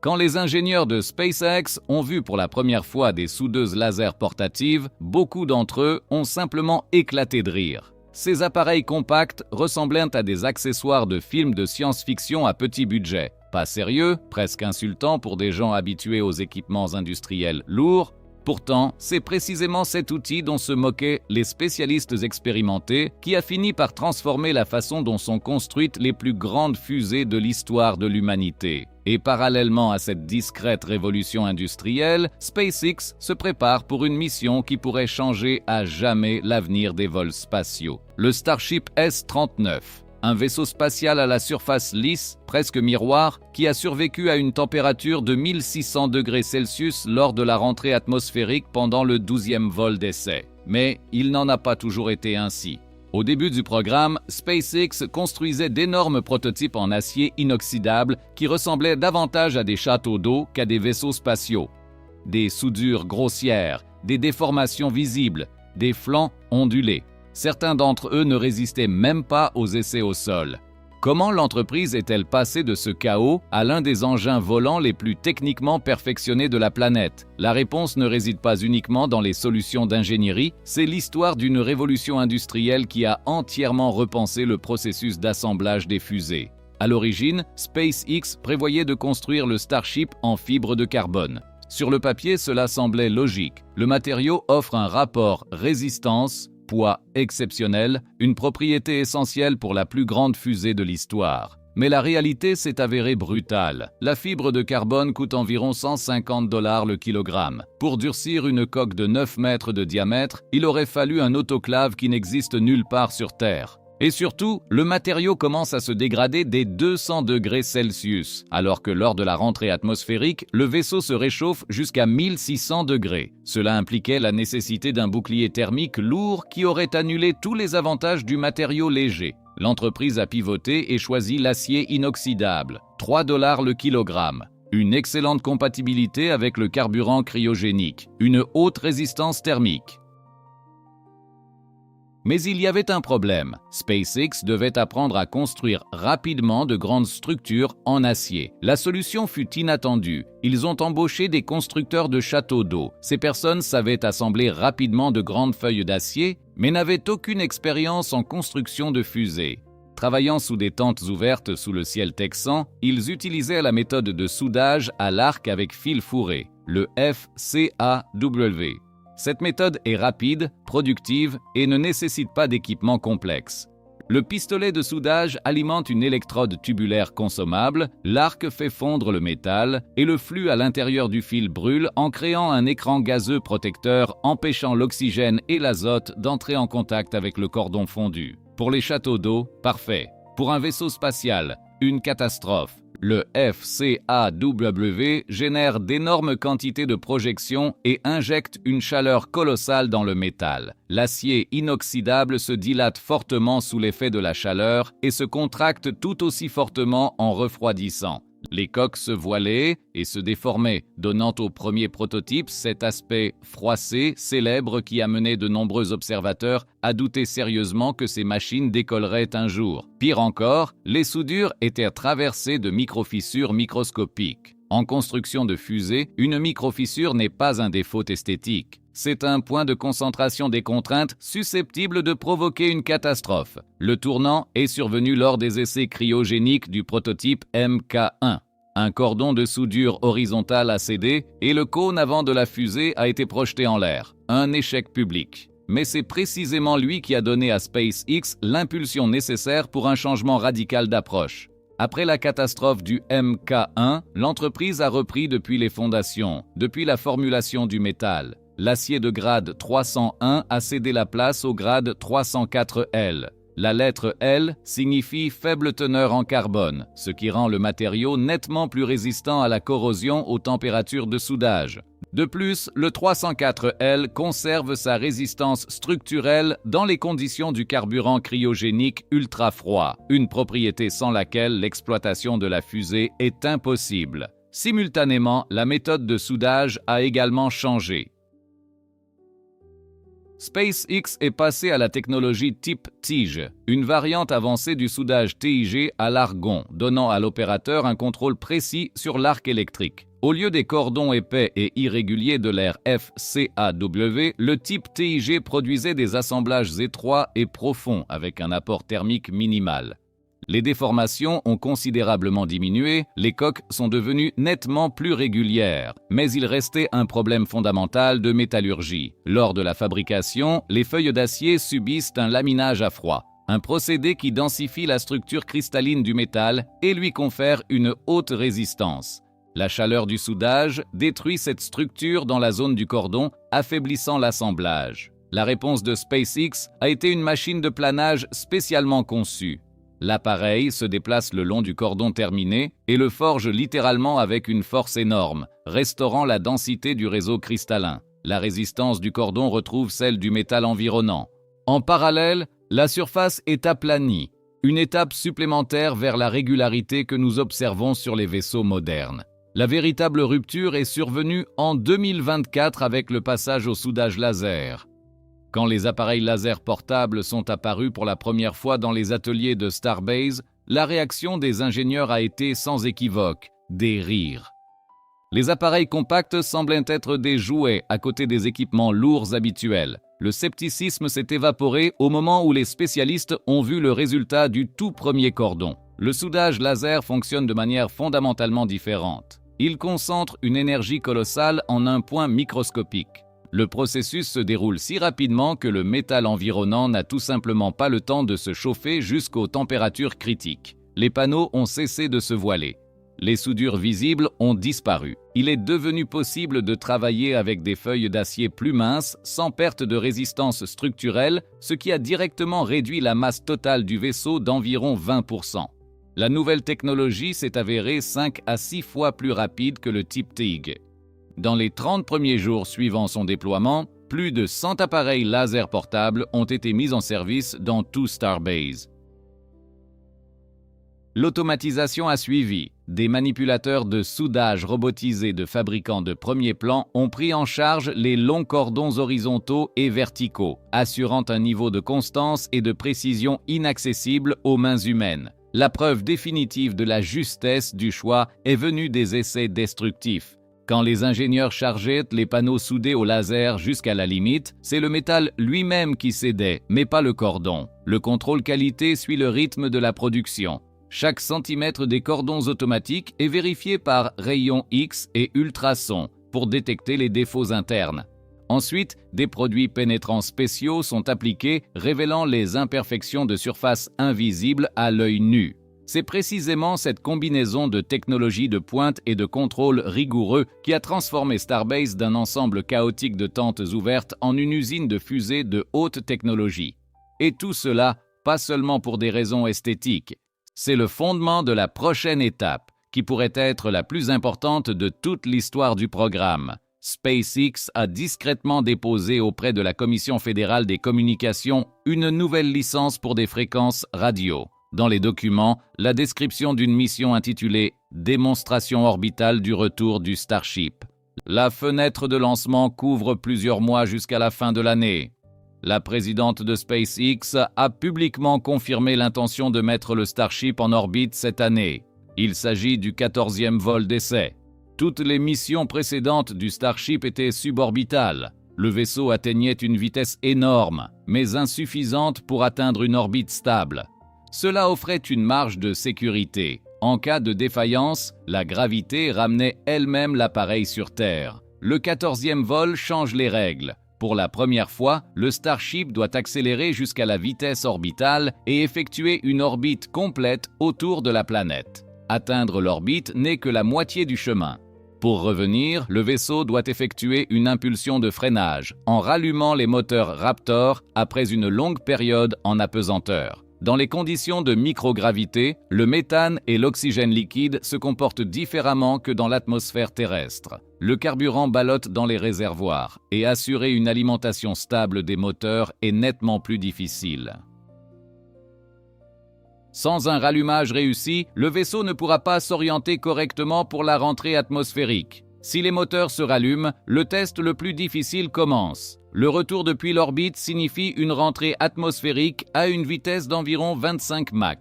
Quand les ingénieurs de SpaceX ont vu pour la première fois des soudeuses laser portatives, beaucoup d'entre eux ont simplement éclaté de rire. Ces appareils compacts ressemblaient à des accessoires de films de science-fiction à petit budget. Pas sérieux, presque insultant pour des gens habitués aux équipements industriels lourds. Pourtant, c'est précisément cet outil dont se moquaient les spécialistes expérimentés qui a fini par transformer la façon dont sont construites les plus grandes fusées de l'histoire de l'humanité. Et parallèlement à cette discrète révolution industrielle, SpaceX se prépare pour une mission qui pourrait changer à jamais l'avenir des vols spatiaux. Le Starship S-39. Un vaisseau spatial à la surface lisse, presque miroir, qui a survécu à une température de 1600 degrés Celsius lors de la rentrée atmosphérique pendant le 12e vol d'essai. Mais il n'en a pas toujours été ainsi. Au début du programme, SpaceX construisait d'énormes prototypes en acier inoxydable qui ressemblaient davantage à des châteaux d'eau qu'à des vaisseaux spatiaux. Des soudures grossières, des déformations visibles, des flancs ondulés. Certains d'entre eux ne résistaient même pas aux essais au sol. Comment l'entreprise est-elle passée de ce chaos à l'un des engins volants les plus techniquement perfectionnés de la planète? La réponse ne réside pas uniquement dans les solutions d'ingénierie, c'est l'histoire d'une révolution industrielle qui a entièrement repensé le processus d'assemblage des fusées. À l'origine, SpaceX prévoyait de construire le Starship en fibre de carbone. Sur le papier, cela semblait logique. Le matériau offre un rapport résistance poids exceptionnel, une propriété essentielle pour la plus grande fusée de l'histoire. Mais la réalité s'est avérée brutale. La fibre de carbone coûte environ 150 $ le kilogramme. Pour durcir une coque de 9 mètres de diamètre, il aurait fallu un autoclave qui n'existe nulle part sur Terre. Et surtout, le matériau commence à se dégrader dès 200 degrés Celsius, alors que lors de la rentrée atmosphérique, le vaisseau se réchauffe jusqu'à 1600 degrés. Cela impliquait la nécessité d'un bouclier thermique lourd qui aurait annulé tous les avantages du matériau léger. L'entreprise a pivoté et choisi l'acier inoxydable, 3 $ le kilogramme. Une excellente compatibilité avec le carburant cryogénique, une haute résistance thermique. Mais il y avait un problème. SpaceX devait apprendre à construire rapidement de grandes structures en acier. La solution fut inattendue. Ils ont embauché des constructeurs de châteaux d'eau. Ces personnes savaient assembler rapidement de grandes feuilles d'acier, mais n'avaient aucune expérience en construction de fusées. Travaillant sous des tentes ouvertes sous le ciel texan, ils utilisaient la méthode de soudage à l'arc avec fil fourré, le FCAW. Cette méthode est rapide, productive et ne nécessite pas d'équipement complexe. Le pistolet de soudage alimente une électrode tubulaire consommable, l'arc fait fondre le métal et le flux à l'intérieur du fil brûle en créant un écran gazeux protecteur empêchant l'oxygène et l'azote d'entrer en contact avec le cordon fondu. Pour les châteaux d'eau, parfait. Pour un vaisseau spatial, une catastrophe. Le FCAW génère d'énormes quantités de projections et injecte une chaleur colossale dans le métal. L'acier inoxydable se dilate fortement sous l'effet de la chaleur et se contracte tout aussi fortement en refroidissant. Les coques se voilaient et se déformaient, donnant au premier prototype cet aspect froissé, célèbre qui amenait de nombreux observateurs à douter sérieusement que ces machines décolleraient un jour. Pire encore, les soudures étaient traversées de microfissures microscopiques. En construction de fusées, une microfissure n'est pas un défaut esthétique. C'est un point de concentration des contraintes susceptible de provoquer une catastrophe. Le tournant est survenu lors des essais cryogéniques du prototype Mk1. Un cordon de soudure horizontale a cédé et le cône avant de la fusée a été projeté en l'air. Un échec public. Mais c'est précisément lui qui a donné à SpaceX l'impulsion nécessaire pour un changement radical d'approche. Après la catastrophe du Mk1, l'entreprise a repris depuis les fondations, depuis la formulation du métal. L'acier de grade 301 a cédé la place au grade 304L. La lettre L signifie faible teneur en carbone, ce qui rend le matériau nettement plus résistant à la corrosion aux températures de soudage. De plus, le 304L conserve sa résistance structurelle dans les conditions du carburant cryogénique ultra froid, une propriété sans laquelle l'exploitation de la fusée est impossible. Simultanément, la méthode de soudage a également changé. SpaceX est passé à la technologie type TIG, une variante avancée du soudage TIG à l'argon, donnant à l'opérateur un contrôle précis sur l'arc électrique. Au lieu des cordons épais et irréguliers de l'ère FCAW, le type TIG produisait des assemblages étroits et profonds avec un apport thermique minimal. Les déformations ont considérablement diminué, les coques sont devenues nettement plus régulières, mais il restait un problème fondamental de métallurgie. Lors de la fabrication, les feuilles d'acier subissent un laminage à froid, un procédé qui densifie la structure cristalline du métal et lui confère une haute résistance. La chaleur du soudage détruit cette structure dans la zone du cordon, affaiblissant l'assemblage. La réponse de SpaceX a été une machine de planage spécialement conçue. L'appareil se déplace le long du cordon terminé et le forge littéralement avec une force énorme, restaurant la densité du réseau cristallin. La résistance du cordon retrouve celle du métal environnant. En parallèle, la surface est aplanie, une étape supplémentaire vers la régularité que nous observons sur les vaisseaux modernes. La véritable rupture est survenue en 2024 avec le passage au soudage laser. Quand les appareils laser portables sont apparus pour la première fois dans les ateliers de Starbase, la réaction des ingénieurs a été sans équivoque, des rires. Les appareils compacts semblaient être des jouets à côté des équipements lourds habituels. Le scepticisme s'est évaporé au moment où les spécialistes ont vu le résultat du tout premier cordon. Le soudage laser fonctionne de manière fondamentalement différente. Il concentre une énergie colossale en un point microscopique. Le processus se déroule si rapidement que le métal environnant n'a tout simplement pas le temps de se chauffer jusqu'aux températures critiques. Les panneaux ont cessé de se voiler. Les soudures visibles ont disparu. Il est devenu possible de travailler avec des feuilles d'acier plus minces, sans perte de résistance structurelle, ce qui a directement réduit la masse totale du vaisseau d'environ 20%. La nouvelle technologie s'est avérée 5 à 6 fois plus rapide que le type TIG. Dans les 30 premiers jours suivant son déploiement, plus de 100 appareils laser portables ont été mis en service dans tout Starbase. L'automatisation a suivi. Des manipulateurs de soudage robotisés de fabricants de premier plan ont pris en charge les longs cordons horizontaux et verticaux, assurant un niveau de constance et de précision inaccessible aux mains humaines. La preuve définitive de la justesse du choix est venue des essais destructifs. Quand les ingénieurs chargeaient les panneaux soudés au laser jusqu'à la limite, c'est le métal lui-même qui cédait, mais pas le cordon. Le contrôle qualité suit le rythme de la production. Chaque centimètre des cordons automatiques est vérifié par rayons X et ultrasons pour détecter les défauts internes. Ensuite, des produits pénétrants spéciaux sont appliqués, révélant les imperfections de surface invisibles à l'œil nu. C'est précisément cette combinaison de technologies de pointe et de contrôle rigoureux qui a transformé Starbase d'un ensemble chaotique de tentes ouvertes en une usine de fusées de haute technologie. Et tout cela, pas seulement pour des raisons esthétiques. C'est le fondement de la prochaine étape, qui pourrait être la plus importante de toute l'histoire du programme. SpaceX a discrètement déposé auprès de la Commission fédérale des communications une nouvelle licence pour des fréquences radio. Dans les documents, la description d'une mission intitulée « Démonstration orbitale du retour du Starship ». La fenêtre de lancement couvre plusieurs mois jusqu'à la fin de l'année. La présidente de SpaceX a publiquement confirmé l'intention de mettre le Starship en orbite cette année. Il s'agit du 14e vol d'essai. Toutes les missions précédentes du Starship étaient suborbitales. Le vaisseau atteignait une vitesse énorme, mais insuffisante pour atteindre une orbite stable. Cela offrait une marge de sécurité. En cas de défaillance, la gravité ramenait elle-même l'appareil sur Terre. Le 14e vol change les règles. Pour la première fois, le Starship doit accélérer jusqu'à la vitesse orbitale et effectuer une orbite complète autour de la planète. Atteindre l'orbite n'est que la moitié du chemin. Pour revenir, le vaisseau doit effectuer une impulsion de freinage en rallumant les moteurs Raptor après une longue période en apesanteur. Dans les conditions de microgravité, le méthane et l'oxygène liquide se comportent différemment que dans l'atmosphère terrestre. Le carburant ballotte dans les réservoirs et assurer une alimentation stable des moteurs est nettement plus difficile. Sans un rallumage réussi, le vaisseau ne pourra pas s'orienter correctement pour la rentrée atmosphérique. Si les moteurs se rallument, le test le plus difficile commence. Le retour depuis l'orbite signifie une rentrée atmosphérique à une vitesse d'environ 25 Mach.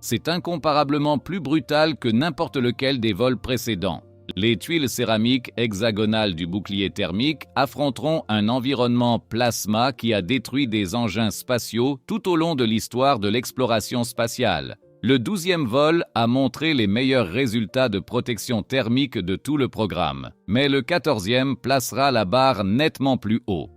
C'est incomparablement plus brutal que n'importe lequel des vols précédents. Les tuiles céramiques hexagonales du bouclier thermique affronteront un environnement plasma qui a détruit des engins spatiaux tout au long de l'histoire de l'exploration spatiale. Le 12e vol a montré les meilleurs résultats de protection thermique de tout le programme, mais le 14e placera la barre nettement plus haut.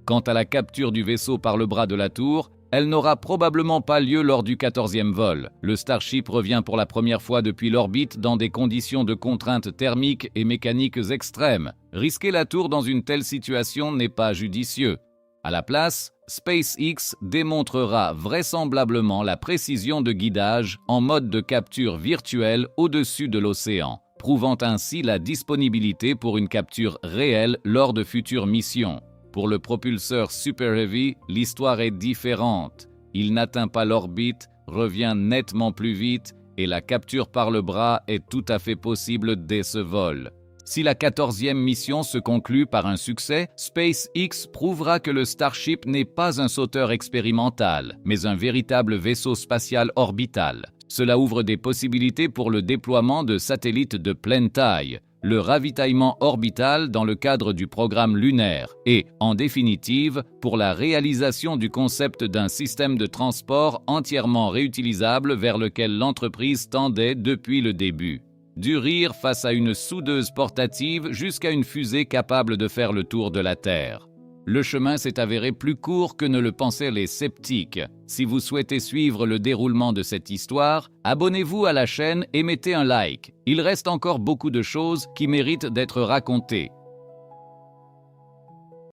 Quant à la capture du vaisseau par le bras de la tour, elle n'aura probablement pas lieu lors du 14e vol. Le Starship revient pour la première fois depuis l'orbite dans des conditions de contraintes thermiques et mécaniques extrêmes. Risquer la tour dans une telle situation n'est pas judicieux. À la place, SpaceX démontrera vraisemblablement la précision de guidage en mode de capture virtuelle au-dessus de l'océan, prouvant ainsi la disponibilité pour une capture réelle lors de futures missions. Pour le propulseur Super Heavy, l'histoire est différente. Il n'atteint pas l'orbite, revient nettement plus vite et la capture par le bras est tout à fait possible dès ce vol. Si la 14e mission se conclut par un succès, SpaceX prouvera que le Starship n'est pas un sauteur expérimental, mais un véritable vaisseau spatial orbital. Cela ouvre des possibilités pour le déploiement de satellites de pleine taille, le ravitaillement orbital dans le cadre du programme lunaire et, en définitive, pour la réalisation du concept d'un système de transport entièrement réutilisable vers lequel l'entreprise tendait depuis le début. Du rire face à une soudeuse portative jusqu'à une fusée capable de faire le tour de la Terre. Le chemin s'est avéré plus court que ne le pensaient les sceptiques. Si vous souhaitez suivre le déroulement de cette histoire, abonnez-vous à la chaîne et mettez un like. Il reste encore beaucoup de choses qui méritent d'être racontées.